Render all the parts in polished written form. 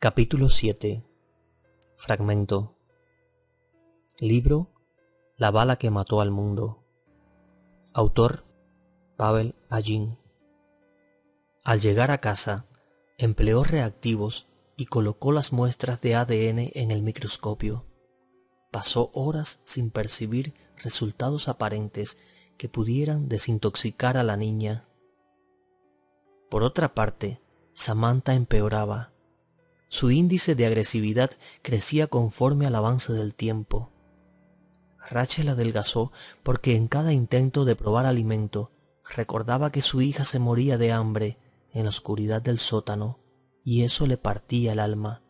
Capítulo 7. Fragmento. Libro La bala que mató al mundo. Autor Pavel Agin. Al llegar a casa, empleó reactivos y colocó las muestras de ADN en el microscopio. Pasó horas sin percibir resultados aparentes que pudieran desintoxicar a la niña. Por otra parte, Samantha empeoraba. Su índice de agresividad crecía conforme al avance del tiempo. Rachel adelgazó porque en cada intento de probar alimento recordaba que su hija se moría de hambre en la oscuridad del sótano, y eso le partía el alma.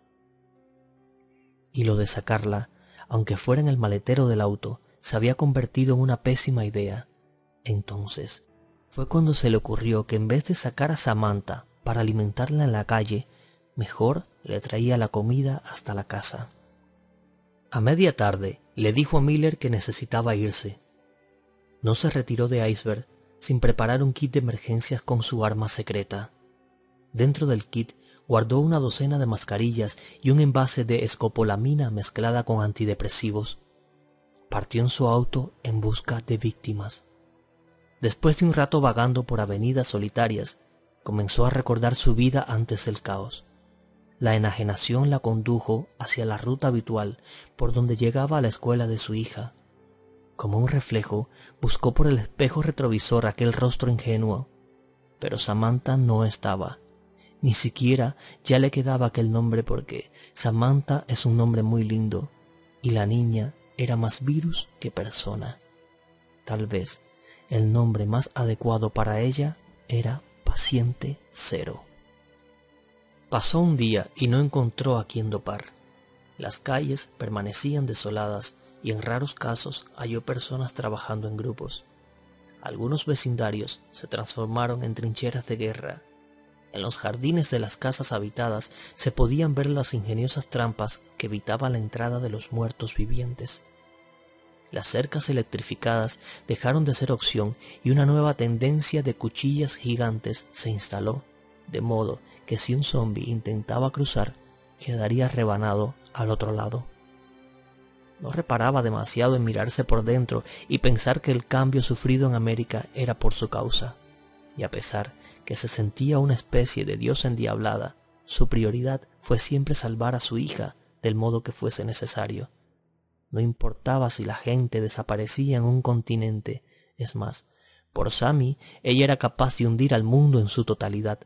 Y lo de sacarla, aunque fuera en el maletero del auto, se había convertido en una pésima idea. Entonces fue cuando se le ocurrió que en vez de sacar a Samantha para alimentarla en la calle, mejor le traía la comida hasta la casa. A media tarde le dijo a Miller que necesitaba irse. No se retiró de Iceberg sin preparar un kit de emergencias con su arma secreta. Dentro del kit guardó una docena de mascarillas y un envase de escopolamina mezclada con antidepresivos. Partió en su auto en busca de víctimas. Después de un rato vagando por avenidas solitarias, comenzó a recordar su vida antes del caos. La enajenación la condujo hacia la ruta habitual por donde llegaba a la escuela de su hija. Como un reflejo, buscó por el espejo retrovisor aquel rostro ingenuo, pero Samantha no estaba. Ni siquiera ya le quedaba aquel nombre porque Samantha es un nombre muy lindo y la niña era más virus que persona. Tal vez el nombre más adecuado para ella era Paciente Cero. Pasó un día y no encontró a quien dopar. Las calles permanecían desoladas y en raros casos halló personas trabajando en grupos. Algunos vecindarios se transformaron en trincheras de guerra. En los jardines de las casas habitadas se podían ver las ingeniosas trampas que evitaban la entrada de los muertos vivientes. Las cercas electrificadas dejaron de ser opción y una nueva tendencia de cuchillas gigantes se instaló, de modo que si un zombi intentaba cruzar, quedaría rebanado al otro lado. No reparaba demasiado en mirarse por dentro y pensar que el cambio sufrido en América era por su causa, y a pesar que se sentía una especie de diosa endiablada, su prioridad fue siempre salvar a su hija del modo que fuese necesario. No importaba si la gente desaparecía en un continente, es más, por Sammy ella era capaz de hundir al mundo en su totalidad.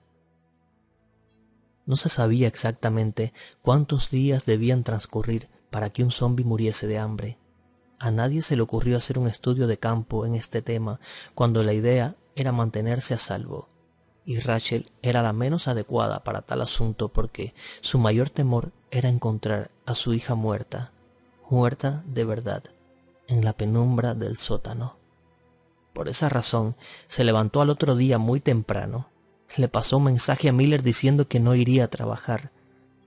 No se sabía exactamente cuántos días debían transcurrir para que un zombi muriese de hambre. A nadie se le ocurrió hacer un estudio de campo en este tema cuando la idea era mantenerse a salvo, y Rachel era la menos adecuada para tal asunto porque su mayor temor era encontrar a su hija muerta de verdad, en la penumbra del sótano. Por esa razón se levantó al otro día muy temprano. Le pasó un mensaje a Miller diciendo que no iría a trabajar.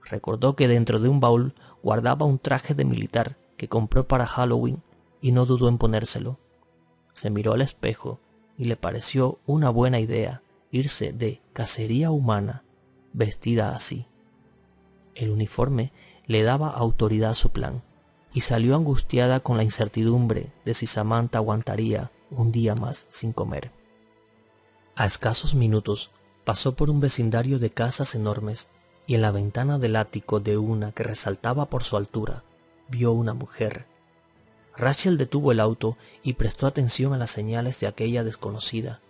Recordó que dentro de un baúl guardaba un traje de militar que compró para Halloween y no dudó en ponérselo. Se miró al espejo y le pareció una buena idea irse de cacería humana vestida así. El uniforme le daba autoridad a su plan y salió angustiada con la incertidumbre de si Samantha aguantaría un día más sin comer. A escasos minutos pasó por un vecindario de casas enormes y en la ventana del ático de una que resaltaba por su altura vio una mujer. Rachel detuvo el auto y prestó atención a las señales de aquella desconocida.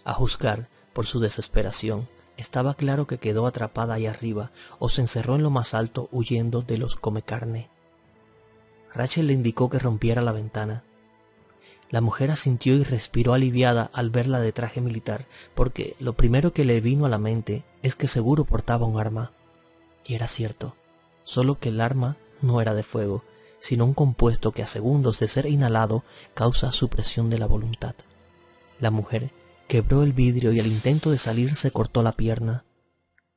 A juzgar por su desesperación, estaba claro que quedó atrapada ahí arriba o se encerró en lo más alto huyendo de los comecarne. Rachel le indicó que rompiera la ventana. La mujer asintió y respiró aliviada al verla de traje militar, porque lo primero que le vino a la mente es que seguro portaba un arma. Y era cierto, solo que el arma no era de fuego, sino un compuesto que a segundos de ser inhalado causa supresión de la voluntad. La mujer quebró el vidrio y al intento de salir se cortó la pierna.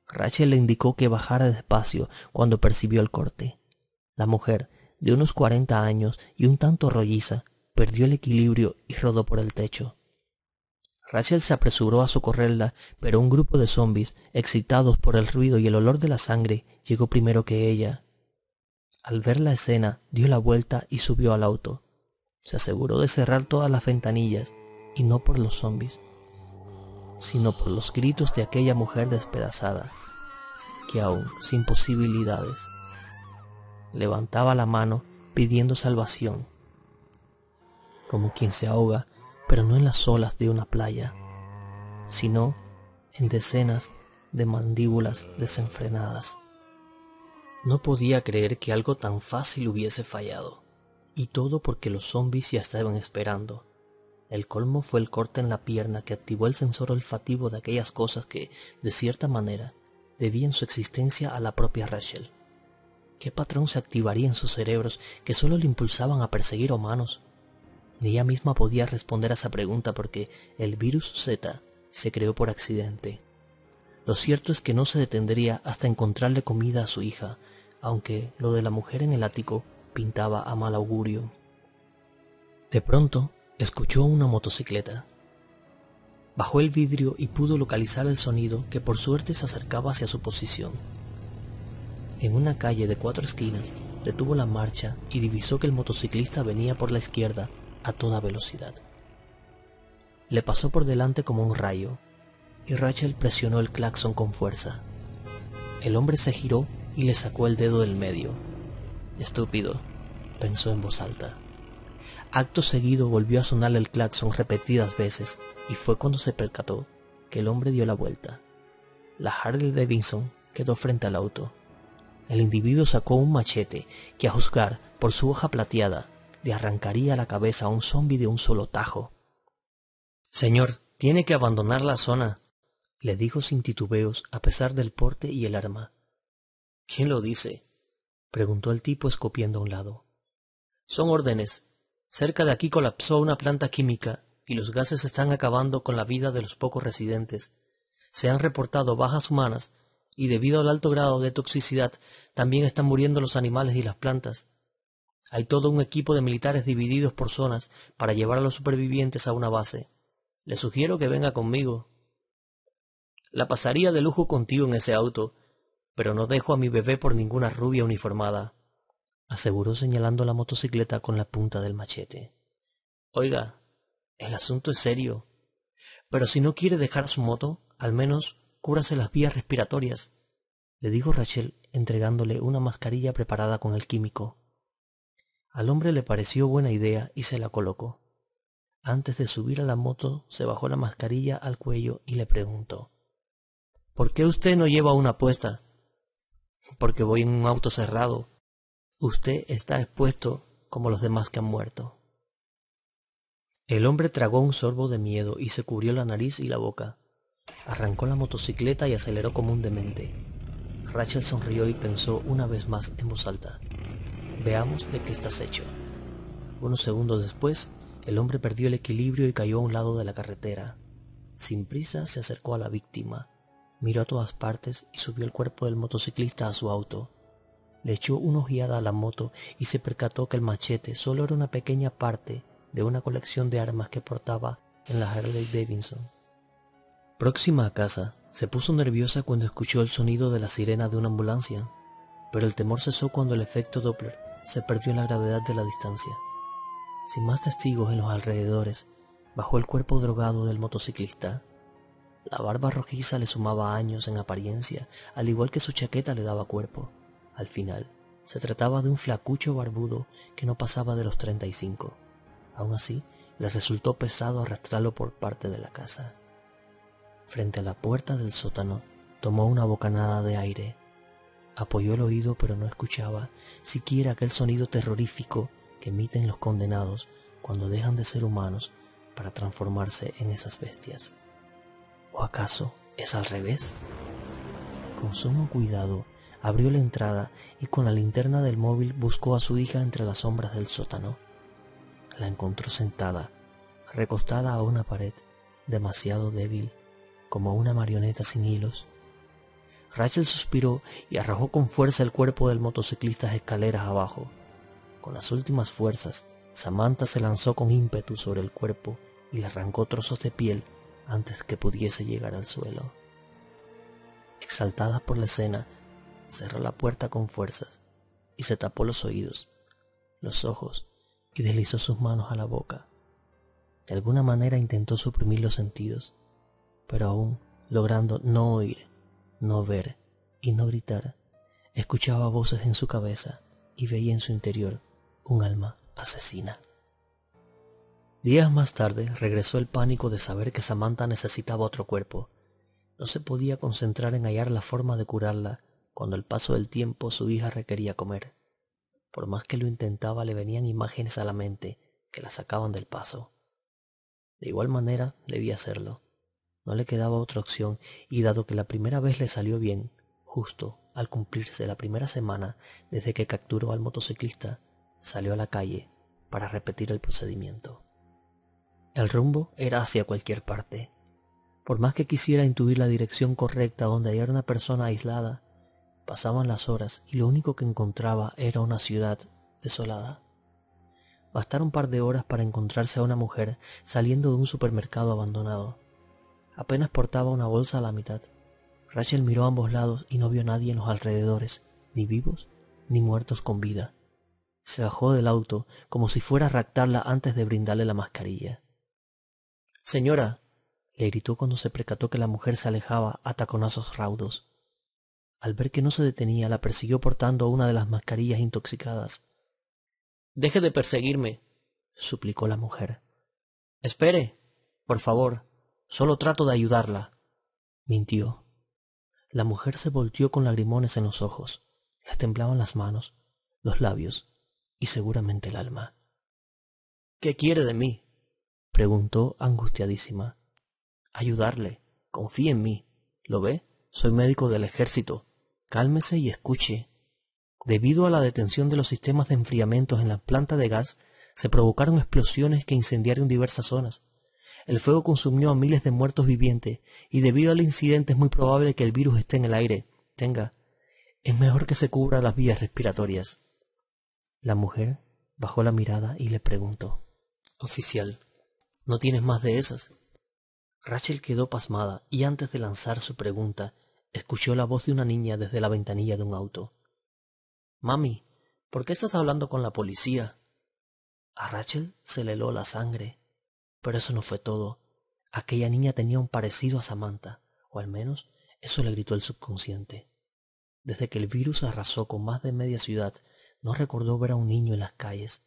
Rachel le indicó que bajara despacio cuando percibió el corte. La mujer, de unos 40 años y un tanto rolliza, perdió el equilibrio y rodó por el techo. Rachel se apresuró a socorrerla, pero un grupo de zombis, excitados por el ruido y el olor de la sangre, llegó primero que ella. Al ver la escena, dio la vuelta y subió al auto. Se aseguró de cerrar todas las ventanillas, y no por los zombis, sino por los gritos de aquella mujer despedazada, que aún sin posibilidades, levantaba la mano pidiendo salvación, como quien se ahoga, pero no en las olas de una playa, sino en decenas de mandíbulas desenfrenadas. No podía creer que algo tan fácil hubiese fallado, y todo porque los zombis ya estaban esperando. El colmo fue el corte en la pierna que activó el sensor olfativo de aquellas cosas que, de cierta manera, debían su existencia a la propia Rachel. ¿Qué patrón se activaría en sus cerebros que solo le impulsaban a perseguir humanos? Ni ella misma podía responder a esa pregunta porque el virus Z se creó por accidente. Lo cierto es que no se detendría hasta encontrarle comida a su hija, aunque lo de la mujer en el ático pintaba a mal augurio. De pronto, escuchó una motocicleta. Bajó el vidrio y pudo localizar el sonido que por suerte se acercaba hacia su posición. En una calle de 4 esquinas, detuvo la marcha y divisó que el motociclista venía por la izquierda a toda velocidad. Le pasó por delante como un rayo, y Rachel presionó el claxon con fuerza. El hombre se giró y le sacó el dedo del medio. Estúpido, pensó en voz alta. Acto seguido volvió a sonarle el claxon repetidas veces, y fue cuando se percató que el hombre dio la vuelta. La Harley Davidson quedó frente al auto. El individuo sacó un machete que, a juzgar por su hoja plateada, le arrancaría la cabeza a un zombi de un solo tajo. «Señor, tiene que abandonar la zona», le dijo sin titubeos a pesar del porte y el arma. «¿Quién lo dice?», preguntó el tipo escupiendo a un lado. «Son órdenes. Cerca de aquí colapsó una planta química y los gases están acabando con la vida de los pocos residentes. Se han reportado bajas humanas y debido al alto grado de toxicidad también están muriendo los animales y las plantas. Hay todo un equipo de militares divididos por zonas para llevar a los supervivientes a una base. Le sugiero que venga conmigo. La pasaría de lujo contigo en ese auto, pero no dejo a mi bebé por ninguna rubia uniformada», aseguró señalando la motocicleta con la punta del machete. «Oiga, el asunto es serio, pero si no quiere dejar su moto, al menos cúrase las vías respiratorias», le dijo Rachel entregándole una mascarilla preparada con el químico. Al hombre le pareció buena idea y se la colocó. Antes de subir a la moto se bajó la mascarilla al cuello y le preguntó: «¿Por qué usted no lleva una puesta?» «Porque voy en un auto cerrado. Usted está expuesto como los demás que han muerto». El hombre tragó un sorbo de miedo y se cubrió la nariz y la boca. Arrancó la motocicleta y aceleró como un demente. Rachel sonrió y pensó una vez más en voz alta: «Veamos de qué estás hecho». Unos segundos después, el hombre perdió el equilibrio y cayó a un lado de la carretera. Sin prisa se acercó a la víctima, miró a todas partes y subió el cuerpo del motociclista a su auto. Le echó una ojeada a la moto y se percató que el machete solo era una pequeña parte de una colección de armas que portaba en la Harley Davidson. Próxima a casa, se puso nerviosa cuando escuchó el sonido de la sirena de una ambulancia, pero el temor cesó cuando el efecto Doppler se perdió en la gravedad de la distancia. Sin más testigos en los alrededores, bajó el cuerpo drogado del motociclista. La barba rojiza le sumaba años en apariencia, al igual que su chaqueta le daba cuerpo. Al final, se trataba de un flacucho barbudo que no pasaba de los 35. Aún así, le resultó pesado arrastrarlo por parte de la casa. Frente a la puerta del sótano, tomó una bocanada de aire. Apoyó el oído, pero no escuchaba siquiera aquel sonido terrorífico que emiten los condenados cuando dejan de ser humanos para transformarse en esas bestias. ¿O acaso es al revés? Con sumo cuidado, abrió la entrada y con la linterna del móvil buscó a su hija entre las sombras del sótano. La encontró sentada, recostada a una pared, demasiado débil, como una marioneta sin hilos. Rachel suspiró y arrojó con fuerza el cuerpo del motociclista escaleras abajo. Con las últimas fuerzas, Samantha se lanzó con ímpetu sobre el cuerpo y le arrancó trozos de piel antes que pudiese llegar al suelo. Exaltada por la escena, cerró la puerta con fuerzas y se tapó los oídos, los ojos y deslizó sus manos a la boca. De alguna manera intentó suprimir los sentidos, pero aún logrando no oír, no ver y no gritar, escuchaba voces en su cabeza y veía en su interior un alma asesina. Días más tarde regresó el pánico de saber que Samantha necesitaba otro cuerpo. No se podía concentrar en hallar la forma de curarla cuando al paso del tiempo su hija requería comer. Por más que lo intentaba, le venían imágenes a la mente que la sacaban del paso. De igual manera debía hacerlo. No le quedaba otra opción, y dado que la primera vez le salió bien, justo al cumplirse la primera semana desde que capturó al motociclista, salió a la calle para repetir el procedimiento. El rumbo era hacia cualquier parte. Por más que quisiera intuir la dirección correcta donde hallar una persona aislada, pasaban las horas y lo único que encontraba era una ciudad desolada. Bastaron un par de horas para encontrarse a una mujer saliendo de un supermercado abandonado. Apenas portaba una bolsa a la mitad. Rachel miró a ambos lados y no vio a nadie en los alrededores, ni vivos ni muertos con vida. Se bajó del auto como si fuera a raptarla antes de brindarle la mascarilla. «Señora», le gritó cuando se percató que la mujer se alejaba a taconazos raudos. Al ver que no se detenía, la persiguió portando una de las mascarillas intoxicadas. «Deje de perseguirme», suplicó la mujer. «Espere, por favor, solo trato de ayudarla», mintió. La mujer se volteó con lagrimones en los ojos. Le temblaban las manos, los labios y seguramente el alma. «¿Qué quiere de mí?», preguntó angustiadísima. «Ayudarle. Confíe en mí. ¿Lo ve? Soy médico del ejército. Cálmese y escuche. Debido a la detención de los sistemas de enfriamiento en la planta de gas, se provocaron explosiones que incendiaron diversas zonas. El fuego consumió a miles de muertos vivientes y debido al incidente es muy probable que el virus esté en el aire. Es mejor que se cubra las vías respiratorias». La mujer bajó la mirada y le preguntó: «Oficial, ¿no tienes más de esas?». Rachel quedó pasmada y antes de lanzar su pregunta, escuchó la voz de una niña desde la ventanilla de un auto. «Mami, ¿por qué estás hablando con la policía?». A Rachel se le heló la sangre. Pero eso no fue todo. Aquella niña tenía un parecido a Samantha, o al menos eso le gritó el subconsciente. Desde que el virus arrasó con más de media ciudad, no recordó ver a un niño en las calles.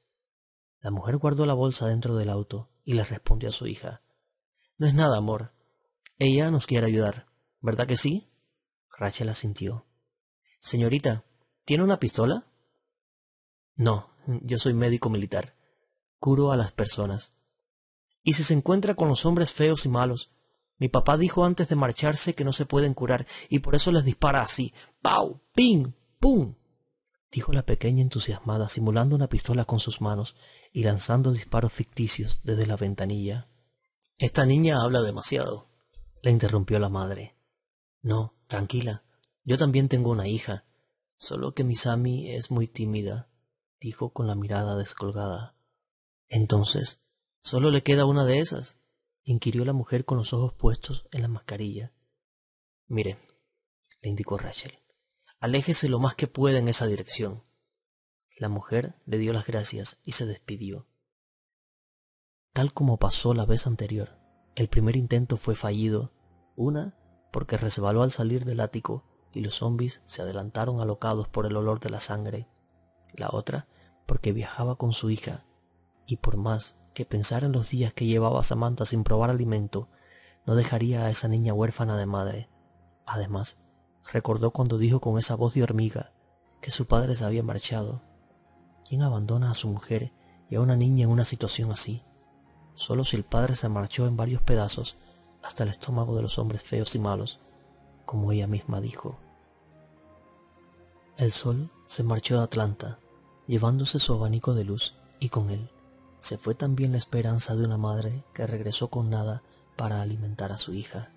La mujer guardó la bolsa dentro del auto y le respondió a su hija: «No es nada, amor. Ella nos quiere ayudar, ¿verdad que sí?». Rachel asintió. «Señorita, ¿tiene una pistola?». «No, yo soy médico militar. Curo a las personas. Y si se encuentra con los hombres feos y malos, mi papá dijo antes de marcharse que no se pueden curar y por eso les dispara así. ¡Pau! ¡Ping! ¡Pum!», dijo la pequeña entusiasmada, simulando una pistola con sus manos y lanzando disparos ficticios desde la ventanilla. «Esta niña habla demasiado», le interrumpió la madre. «No, tranquila, yo también tengo una hija, solo que mi Sammy es muy tímida», dijo con la mirada descolgada. «Entonces, ¿solo le queda una de esas?», inquirió la mujer con los ojos puestos en la mascarilla. «Mire», le indicó Rachel, «aléjese lo más que pueda en esa dirección». La mujer le dio las gracias y se despidió. Tal como pasó la vez anterior, el primer intento fue fallido, una porque resbaló al salir del ático y los zombies se adelantaron alocados por el olor de la sangre, la otra porque viajaba con su hija, y por más que pensara en los días que llevaba Samantha sin probar alimento, no dejaría a esa niña huérfana de madre. Además, recordó cuando dijo con esa voz de hormiga que su padre se había marchado. ¿Quién abandona a su mujer y a una niña en una situación así? Solo si el padre se marchó en varios pedazos hasta el estómago de los hombres feos y malos, como ella misma dijo. El sol se marchó de Atlanta, llevándose su abanico de luz, y con él se fue también la esperanza de una madre que regresó con nada para alimentar a su hija.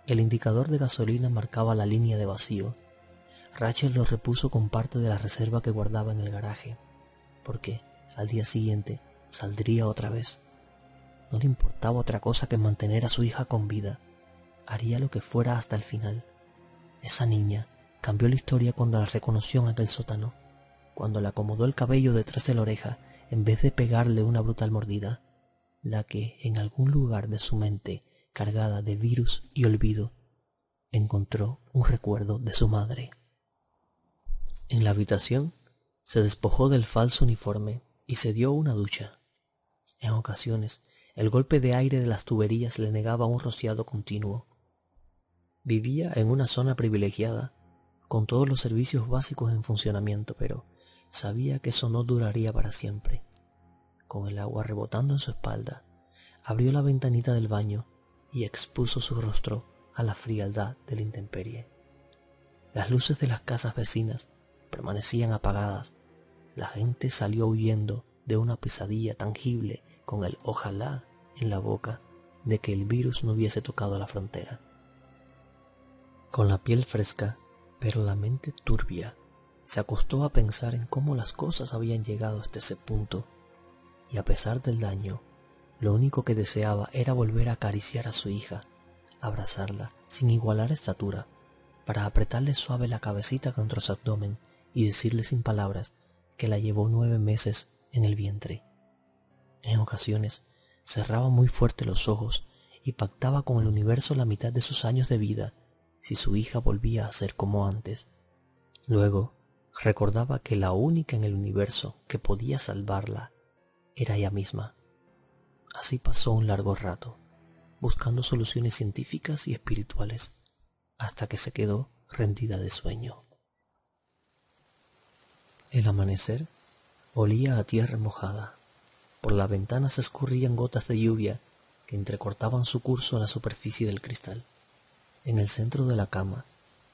El indicador de gasolina marcaba la línea de vacío. Rachel lo repuso con parte de la reserva que guardaba en el garaje, porque al día siguiente saldría otra vez. No le importaba otra cosa que mantener a su hija con vida. Haría lo que fuera hasta el final. Esa niña cambió la historia cuando la reconoció en aquel sótano, cuando le acomodó el cabello detrás de la oreja en vez de pegarle una brutal mordida, la que en algún lugar de su mente, cargada de virus y olvido, encontró un recuerdo de su madre. En la habitación se despojó del falso uniforme y se dio una ducha. En ocasiones, el golpe de aire de las tuberías le negaba un rociado continuo. Vivía en una zona privilegiada, con todos los servicios básicos en funcionamiento, pero sabía que eso no duraría para siempre. Con el agua rebotando en su espalda, abrió la ventanita del baño y expuso su rostro a la frialdad de la intemperie. Las luces de las casas vecinas permanecían apagadas. La gente salió huyendo de una pesadilla tangible con el ojalá en la boca de que el virus no hubiese tocado la frontera. Con la piel fresca, pero la mente turbia, se acostó a pensar en cómo las cosas habían llegado hasta ese punto, y a pesar del daño, lo único que deseaba era volver a acariciar a su hija, abrazarla sin igualar estatura, para apretarle suave la cabecita contra su abdomen y decirle sin palabras que la llevó 9 meses en el vientre. En ocasiones cerraba muy fuerte los ojos y pactaba con el universo la mitad de sus años de vida si su hija volvía a ser como antes. Luego recordaba que la única en el universo que podía salvarla era ella misma. Así pasó un largo rato, buscando soluciones científicas y espirituales, hasta que se quedó rendida de sueño. El amanecer olía a tierra mojada. Por la ventana se escurrían gotas de lluvia que entrecortaban su curso en la superficie del cristal. En el centro de la cama,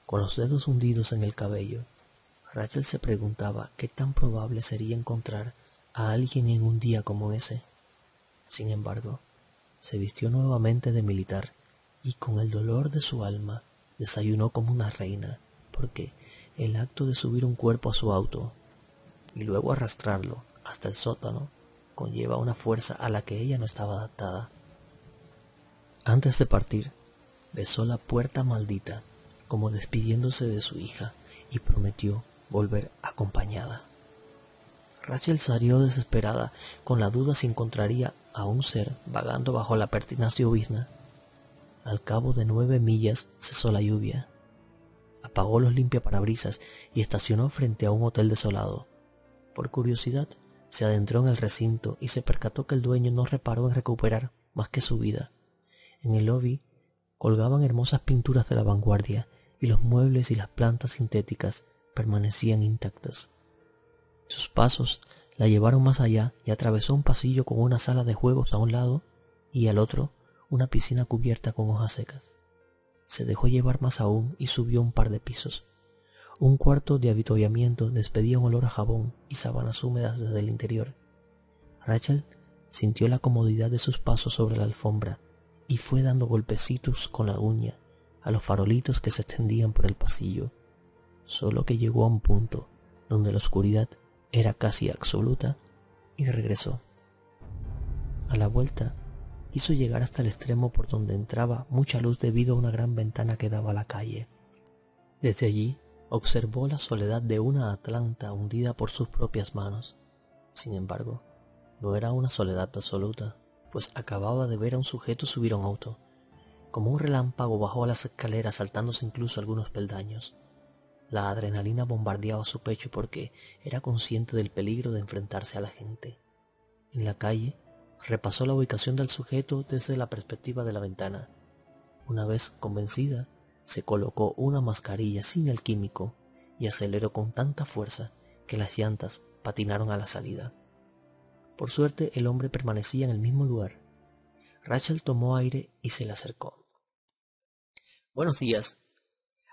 con los dedos hundidos en el cabello, Rachel se preguntaba qué tan probable sería encontrar a alguien en un día como ese. Sin embargo, se vistió nuevamente de militar y con el dolor de su alma desayunó como una reina, porque el acto de subir un cuerpo a su auto y luego arrastrarlo hasta el sótano conlleva una fuerza a la que ella no estaba adaptada. Antes de partir, besó la puerta maldita como despidiéndose de su hija y prometió volver acompañada. Rachel salió desesperada, con la duda si encontraría a un ser vagando bajo la pertinaz llovizna. Al cabo de 9 millas cesó la lluvia. Apagó los limpiaparabrisas y estacionó frente a un hotel desolado. Por curiosidad, se adentró en el recinto y se percató que el dueño no reparó en recuperar más que su vida. En el lobby colgaban hermosas pinturas de la vanguardia y los muebles y las plantas sintéticas permanecían intactas. Sus pasos la llevaron más allá y atravesó un pasillo con una sala de juegos a un lado y al otro una piscina cubierta con hojas secas. Se dejó llevar más aún y subió un par de pisos. Un cuarto de avituallamiento despedía un olor a jabón y sábanas húmedas desde el interior. Rachel sintió la comodidad de sus pasos sobre la alfombra y fue dando golpecitos con la uña a los farolitos que se extendían por el pasillo, solo que llegó a un punto donde la oscuridad era casi absoluta y regresó. A la vuelta quiso llegar hasta el extremo por donde entraba mucha luz debido a una gran ventana que daba a la calle. Desde allí observó la soledad de una Atlanta hundida por sus propias manos. Sin embargo, no era una soledad absoluta, pues acababa de ver a un sujeto subir a un auto. Como un relámpago bajó a las escaleras, saltándose incluso algunos peldaños. La adrenalina bombardeaba su pecho porque era consciente del peligro de enfrentarse a la gente. En la calle, repasó la ubicación del sujeto desde la perspectiva de la ventana. Una vez convencida, se colocó una mascarilla sin el químico y aceleró con tanta fuerza que las llantas patinaron a la salida. Por suerte, el hombre permanecía en el mismo lugar. Rachel tomó aire y se le acercó. «Buenos días.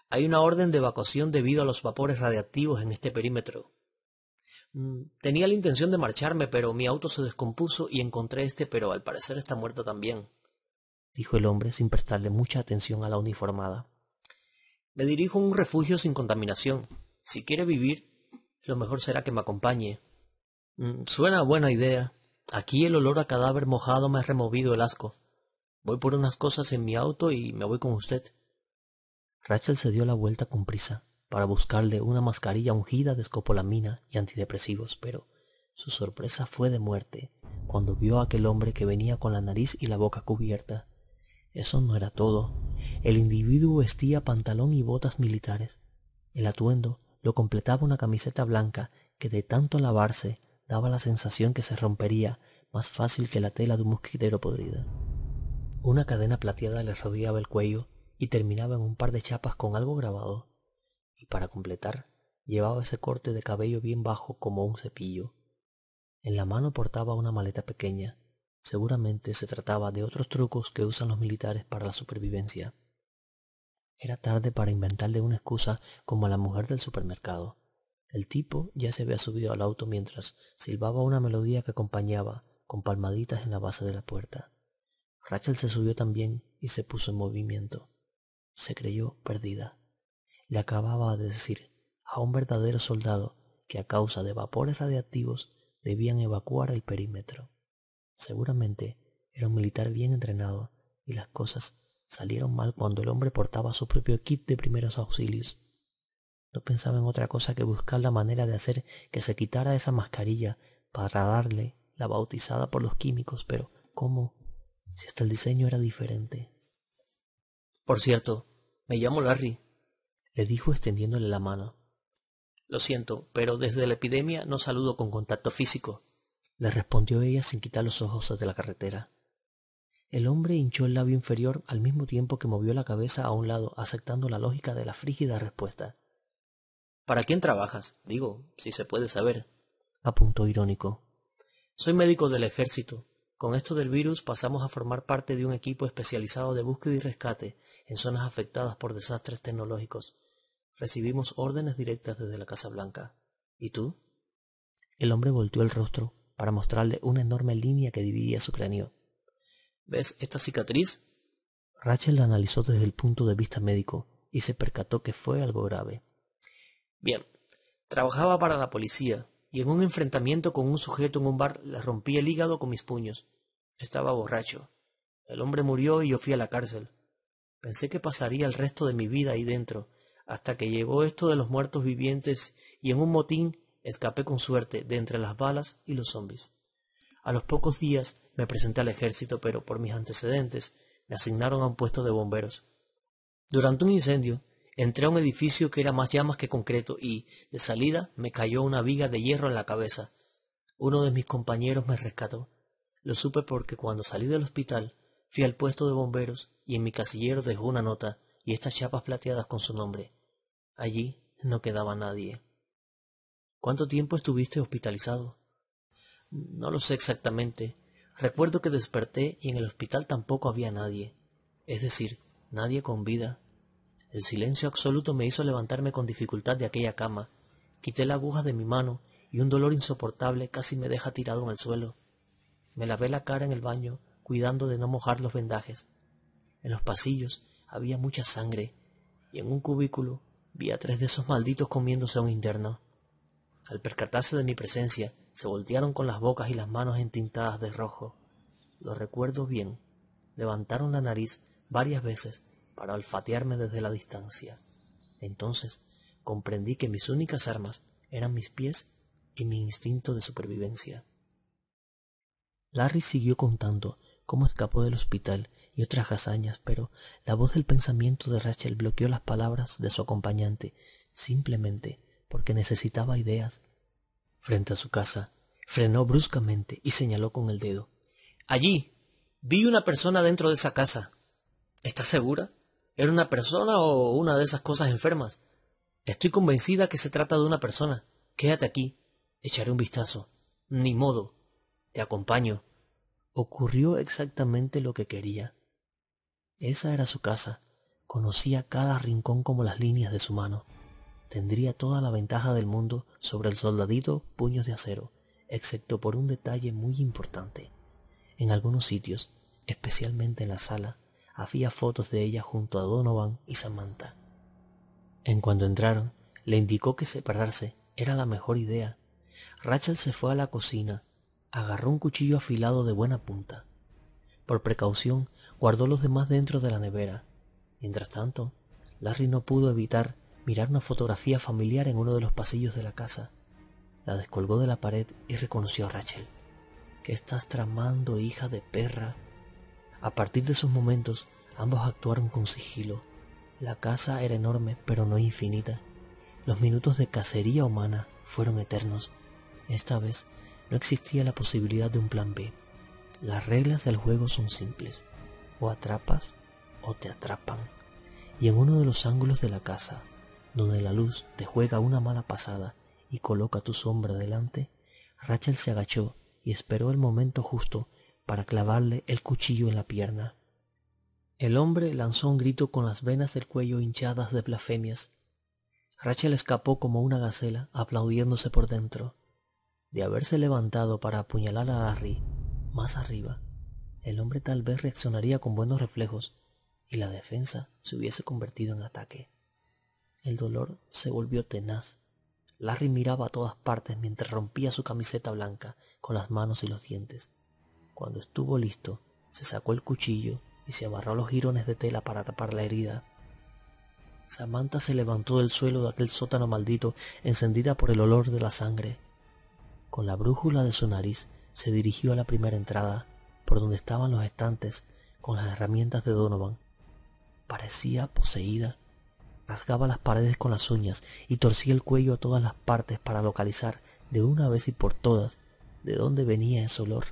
Hay una orden de evacuación debido a los vapores radiactivos en este perímetro. Tenía la intención de marcharme, pero mi auto se descompuso y encontré este, pero al parecer está muerto también», dijo el hombre sin prestarle mucha atención a la uniformada. «Me dirijo a un refugio sin contaminación. Si quiere vivir, lo mejor será que me acompañe». «Suena buena idea», Aquí el olor a cadáver mojado me ha removido el asco. Voy por unas cosas en mi auto y me voy con usted. Rachel se dio la vuelta con prisa para buscarle una mascarilla ungida de escopolamina y antidepresivos, pero su sorpresa fue de muerte cuando vio a aquel hombre que venía con la nariz y la boca cubierta. Eso no era todo. El individuo vestía pantalón y botas militares. El atuendo lo completaba una camiseta blanca que de tanto lavarse daba la sensación que se rompería más fácil que la tela de un mosquitero podrida. Una cadena plateada le rodeaba el cuello y terminaba en un par de chapas con algo grabado, y para completar llevaba ese corte de cabello bien bajo como un cepillo. En la mano portaba una maleta pequeña. Seguramente se trataba de otros trucos que usan los militares para la supervivencia. Era tarde para inventarle una excusa como a la mujer del supermercado. El tipo ya se había subido al auto mientras silbaba una melodía que acompañaba con palmaditas en la base de la puerta. Rachel se subió también y se puso en movimiento. Se creyó perdida. Le acababa de decir a un verdadero soldado que a causa de vapores radiactivos debían evacuar el perímetro. Seguramente era un militar bien entrenado y las cosas salieron mal cuando el hombre portaba su propio kit de primeros auxilios. No pensaba en otra cosa que buscar la manera de hacer que se quitara esa mascarilla para darle la bautizada por los químicos, pero ¿cómo? Si hasta el diseño era diferente. Por cierto, me llamo Larry, le dijo extendiéndole la mano. Lo siento, pero desde la epidemia no saludo con contacto físico, le respondió ella sin quitar los ojos de la carretera. El hombre hinchó el labio inferior al mismo tiempo que movió la cabeza a un lado, aceptando la lógica de la frígida respuesta. ¿Para quién trabajas? Digo, si se puede saber, apuntó irónico. Soy médico del ejército. Con esto del virus pasamos a formar parte de un equipo especializado de búsqueda y rescate en zonas afectadas por desastres tecnológicos. Recibimos órdenes directas desde la Casa Blanca. ¿Y tú? El hombre volteó el rostro para mostrarle una enorme línea que dividía su cráneo. ¿Ves esta cicatriz? Rachel la analizó desde el punto de vista médico y se percató que fue algo grave. Bien, trabajaba para la policía y en un enfrentamiento con un sujeto en un bar le rompí el hígado con mis puños. Estaba borracho. El hombre murió y yo fui a la cárcel. Pensé que pasaría el resto de mi vida ahí dentro, hasta que llegó esto de los muertos vivientes y en un motín escapé con suerte de entre las balas y los zombies. A los pocos días me presenté al ejército, pero por mis antecedentes me asignaron a un puesto de bomberos. Durante un incendio entré a un edificio que era más llamas que concreto y, de salida, me cayó una viga de hierro en la cabeza. Uno de mis compañeros me rescató. Lo supe porque cuando salí del hospital fui al puesto de bomberos y en mi casillero dejó una nota y estas chapas plateadas con su nombre. Allí no quedaba nadie. ¿Cuánto tiempo estuviste hospitalizado? No lo sé exactamente. Recuerdo que desperté y en el hospital tampoco había nadie. Es decir, nadie con vida. El silencio absoluto me hizo levantarme con dificultad de aquella cama. Quité la aguja de mi mano y un dolor insoportable casi me deja tirado en el suelo. Me lavé la cara en el baño, cuidando de no mojar los vendajes. En los pasillos había mucha sangre y en un cubículo vi a 3 de esos malditos comiéndose a un interno. Al percatarse de mi presencia, se voltearon con las bocas y las manos entintadas de rojo. Lo recuerdo bien. Levantaron la nariz varias veces para olfatearme desde la distancia. Entonces comprendí que mis únicas armas eran mis pies y mi instinto de supervivencia. Larry siguió contando cómo escapó del hospital y otras hazañas, pero la voz del pensamiento de Rachel bloqueó las palabras de su acompañante, simplemente porque necesitaba ideas. Frente a su casa, frenó bruscamente y señaló con el dedo. Allí. Vi una persona dentro de esa casa. ¿Estás segura? ¿Era una persona o una de esas cosas enfermas? Estoy convencida que se trata de una persona. Quédate aquí. Echaré un vistazo. Ni modo. Te acompaño. Ocurrió exactamente lo que quería. Esa era su casa. Conocía cada rincón como las líneas de su mano. Tendría toda la ventaja del mundo sobre el soldadito puños de acero, excepto por un detalle muy importante. En algunos sitios, especialmente en la sala, había fotos de ella junto a Donovan y Samantha. En cuanto entraron, le indicó que separarse era la mejor idea. Rachel se fue a la cocina Agarró un cuchillo afilado de buena punta. Por precaución, guardó los demás dentro de la nevera. Mientras tanto, Larry no pudo evitar mirar una fotografía familiar en uno de los pasillos de la casa. La descolgó de la pared y reconoció a Rachel. ¿Qué estás tramando, hija de perra? A partir de esos momentos, ambos actuaron con sigilo. La casa era enorme, pero no infinita. Los minutos de cacería humana fueron eternos. Esta vez no existía la posibilidad de un plan B. Las reglas del juego son simples. O atrapas o te atrapan. Y en uno de los ángulos de la casa, donde la luz te juega una mala pasada y coloca tu sombra delante, Rachel se agachó y esperó el momento justo para clavarle el cuchillo en la pierna. El hombre lanzó un grito con las venas del cuello hinchadas de blasfemias. Rachel escapó como una gacela, aplaudiéndose por dentro. De haberse levantado para apuñalar a Larry más arriba, el hombre tal vez reaccionaría con buenos reflejos y la defensa se hubiese convertido en ataque. El dolor se volvió tenaz. Larry miraba a todas partes mientras rompía su camiseta blanca con las manos y los dientes. Cuando estuvo listo, se sacó el cuchillo y se amarró los jirones de tela para tapar la herida. Samantha se levantó del suelo de aquel sótano maldito, encendida por el olor de la sangre. Con la brújula de su nariz se dirigió a la primera entrada, por donde estaban los estantes con las herramientas de Donovan. Parecía poseída. Rasgaba las paredes con las uñas y torcía el cuello a todas las partes para localizar de una vez y por todas de dónde venía ese olor.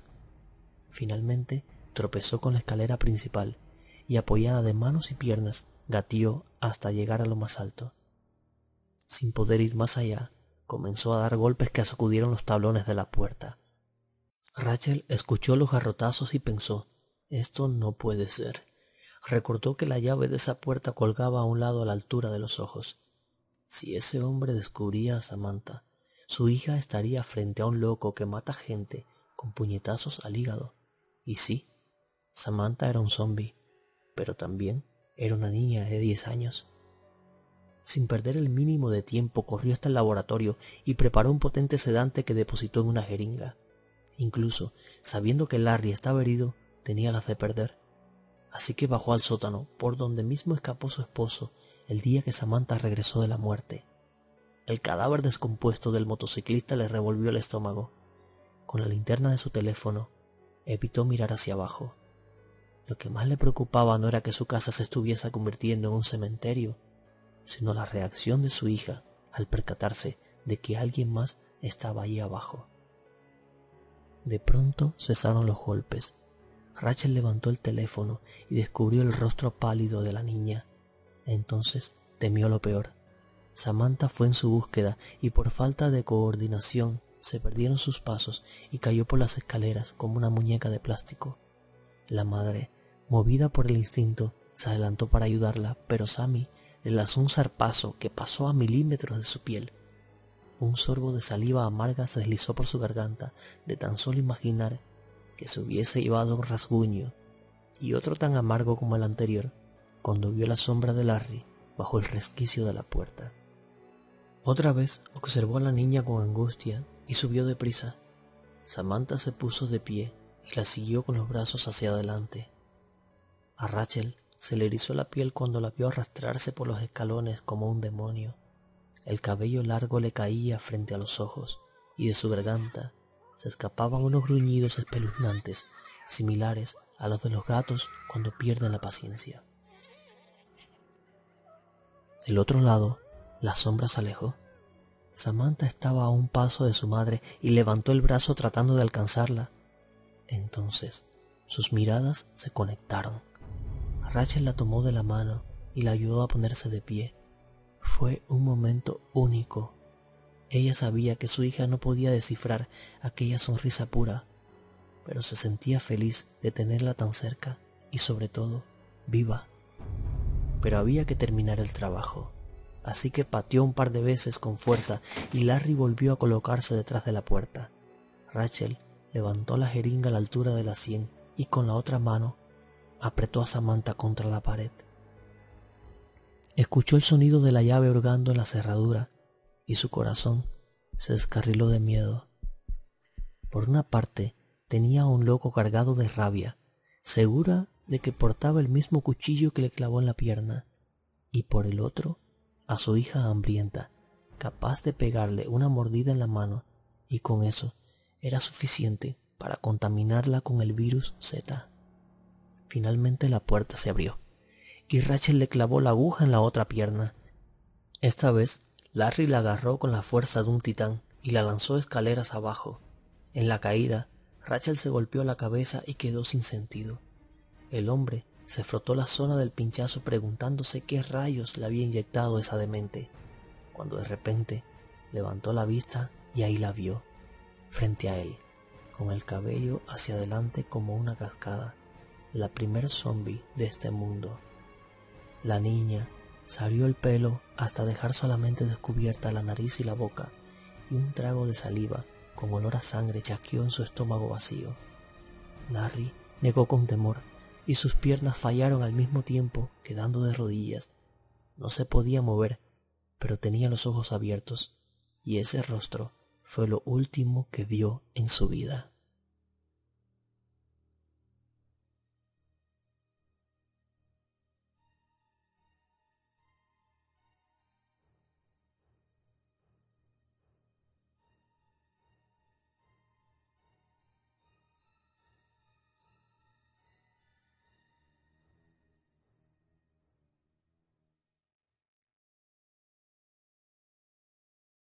Finalmente tropezó con la escalera principal y, apoyada de manos y piernas, gateó hasta llegar a lo más alto. Sin poder ir más allá, comenzó a dar golpes que sacudieron los tablones de la puerta. Rachel escuchó los garrotazos y pensó: esto no puede ser. Recordó que la llave de esa puerta colgaba a un lado a la altura de los ojos. Si ese hombre descubría a Samantha, su hija estaría frente a un loco que mata gente con puñetazos al hígado. Y sí, Samantha era un zombi, pero también era una niña de 10 años. Sin perder el mínimo de tiempo, corrió hasta el laboratorio y preparó un potente sedante que depositó en una jeringa. Incluso, sabiendo que Larry estaba herido, tenía las de perder. Así que bajó al sótano, por donde mismo escapó su esposo el día que Samantha regresó de la muerte. El cadáver descompuesto del motociclista le revolvió el estómago. Con la linterna de su teléfono, evitó mirar hacia abajo. Lo que más le preocupaba no era que su casa se estuviese convirtiendo en un cementerio, sino la reacción de su hija al percatarse de que alguien más estaba allí abajo. De pronto cesaron los golpes. Rachel levantó el teléfono y descubrió el rostro pálido de la niña. Entonces temió lo peor. Samantha fue en su búsqueda y por falta de coordinación se perdieron sus pasos y cayó por las escaleras como una muñeca de plástico. La madre, movida por el instinto, se adelantó para ayudarla, pero Sammy le lanzó un zarpazo que pasó a milímetros de su piel. Un sorbo de saliva amarga se deslizó por su garganta de tan solo imaginar que se hubiese llevado un rasguño, y otro tan amargo como el anterior cuando vio la sombra de Larry bajo el resquicio de la puerta. Otra vez observó a la niña con angustia y subió deprisa. Samantha se puso de pie y la siguió con los brazos hacia adelante. A Rachel se le erizó la piel cuando la vio arrastrarse por los escalones como un demonio. El cabello largo le caía frente a los ojos y de su garganta se escapaban unos gruñidos espeluznantes, similares a los de los gatos cuando pierden la paciencia. Del otro lado, la sombra se alejó. Samantha estaba a un paso de su madre y levantó el brazo tratando de alcanzarla. Entonces, sus miradas se conectaron. Rachel la tomó de la mano y la ayudó a ponerse de pie. Fue un momento único. Ella sabía que su hija no podía descifrar aquella sonrisa pura, pero se sentía feliz de tenerla tan cerca y, sobre todo, viva. Pero había que terminar el trabajo, así que pateó un par de veces con fuerza y Larry volvió a colocarse detrás de la puerta. Rachel levantó la jeringa a la altura de la sien y con la otra mano apretó a Samantha contra la pared. Escuchó el sonido de la llave hurgando en la cerradura y su corazón se descarriló de miedo. Por una parte tenía a un loco cargado de rabia, segura de que portaba el mismo cuchillo que le clavó en la pierna, y por el otro a su hija hambrienta, capaz de pegarle una mordida en la mano, y con eso era suficiente para contaminarla con el virus Z. Finalmente la puerta se abrió, y Rachel le clavó la aguja en la otra pierna. Esta vez Larry la agarró con la fuerza de un titán y la lanzó escaleras abajo. En la caída, Rachel se golpeó la cabeza y quedó sin sentido. El hombre se frotó la zona del pinchazo preguntándose qué rayos le había inyectado esa demente, cuando de repente levantó la vista y ahí la vio, frente a él, con el cabello hacia adelante como una cascada, la primer zombie de este mundo. La niña se abrió el pelo hasta dejar solamente descubierta la nariz y la boca, y un trago de saliva con olor a sangre chasqueó en su estómago vacío. Larry negó con temor, y sus piernas fallaron al mismo tiempo, quedando de rodillas. No se podía mover, pero tenía los ojos abiertos, y ese rostro fue lo último que vio en su vida.